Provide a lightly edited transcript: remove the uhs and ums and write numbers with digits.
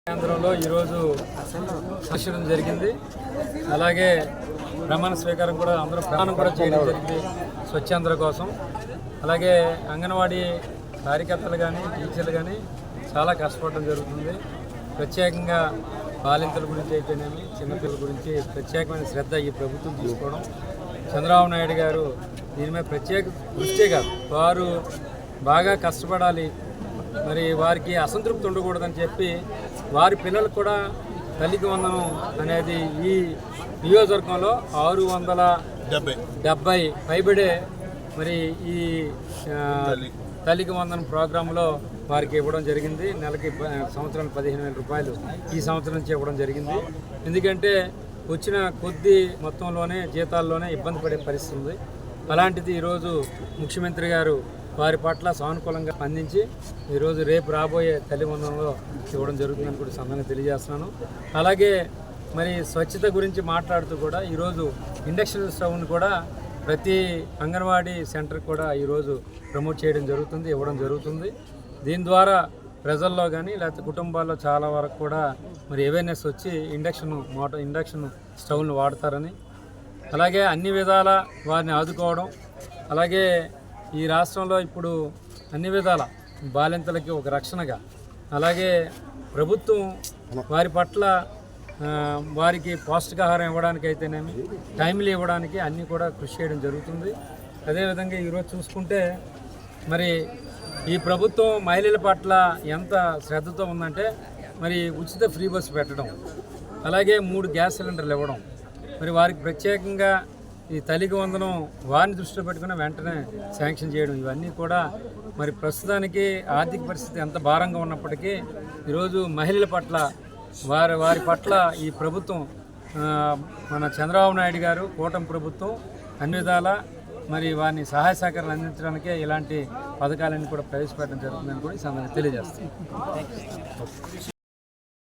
కేంద్రంలో ఈరోజు సాక్షరం జరిగింది. అలాగే ప్రమాణ స్వీకారం కూడా అందరూ ప్రమాణం కూడా చేయడం జరిగింది స్వచ్ఛాంధ్ర కోసం. అలాగే అంగన్వాడీ కార్యకర్తలు కానీ టీచర్లు కానీ చాలా కష్టపడడం జరుగుతుంది. ప్రత్యేకంగా బాలింతల గురించి అయితేనేమి చిన్నపిల్లల గురించి ప్రత్యేకమైన శ్రద్ధ ఈ ప్రభుత్వం తీసుకోవడం, చంద్రబాబు నాయుడు గారు దీని మీద ప్రత్యేక దృష్టి కాదు, వారు బాగా కష్టపడాలి, మరి వారికి అసంతృప్తి ఉండకూడదని చెప్పి వారి పిల్లలకు కూడా తల్లికి వందనం అనేది ఈ నియోజకవర్గంలో 670 పైబడే మరి ఈ తల్లికి వందనం ప్రోగ్రాంలో వారికి ఇవ్వడం జరిగింది. నెలకి సంవత్సరానికి 15,000 రూపాయలు ఈ సంవత్సరం నుంచి ఇవ్వడం జరిగింది. ఎందుకంటే వచ్చిన కొద్ది మొత్తంలోనే జీతాల్లోనే ఇబ్బంది పడే పరిస్థితి ఉంది. అలాంటిది ఈరోజు ముఖ్యమంత్రి గారు వారి పట్ల సానుకూలంగా స్పందించి ఈరోజు రేపు రాబోయే తల్లి వందనంలో ఇవ్వడం జరుగుతుందని కూడా సందర్భంగా తెలియజేస్తున్నాను. అలాగే మరి స్వచ్ఛత గురించి మాట్లాడుతూ కూడా ఈరోజు ఇండక్షన్ స్టవ్ను కూడా ప్రతి అంగన్వాడీ సెంటర్ కూడా ఈరోజు ప్రమోట్ చేయడం జరుగుతుంది, ఇవ్వడం జరుగుతుంది. దీని ద్వారా ప్రజల్లో కానీ లేకపోతే కుటుంబాల్లో చాలా వరకు కూడా మరి అవేర్నెస్ వచ్చి ఇండక్షన్ స్టవ్ను వాడతారని, అలాగే అన్ని విధాల వారిని ఆదుకోవడం, అలాగే ఈ రాష్ట్రంలో ఇప్పుడు అన్ని విధాల బాలింతలకి ఒక రక్షణగా, అలాగే ప్రభుత్వం వారి పట్ల వారికి పౌష్టికాహారం ఇవ్వడానికి అయితేనేమి టైంలు ఇవ్వడానికి అన్నీ కూడా కృషి చేయడం జరుగుతుంది. అదేవిధంగా ఈరోజు చూసుకుంటే మరి ఈ ప్రభుత్వం మహిళల పట్ల ఎంత శ్రద్ధతో ఉందంటే మరి ఉచిత ఫ్రీ బస్సు పెట్టడం, అలాగే 3 గ్యాస్ సిలిండర్లు ఇవ్వడం, మరి వారికి ప్రత్యేకంగా ఈ తల్లికి వందనం వారిని దృష్టిలో పెట్టుకుని వెంటనే శాంక్షన్ చేయడం, ఇవన్నీ కూడా మరి ప్రస్తుతానికి ఆర్థిక పరిస్థితి ఎంత భారంగా ఉన్నప్పటికీ ఈరోజు మహిళల పట్ల వారి పట్ల ఈ ప్రభుత్వం మన చంద్రబాబు నాయుడు గారు కూటమి ప్రభుత్వం అన్ని విధాలా మరి వారిని సహాయ సహకారాలు అందించడానికే ఇలాంటి పథకాలన్నీ కూడా ప్రవేశపెట్టడం జరుగుతుందని కూడా ఈ సందర్భంగా తెలియజేస్తాం.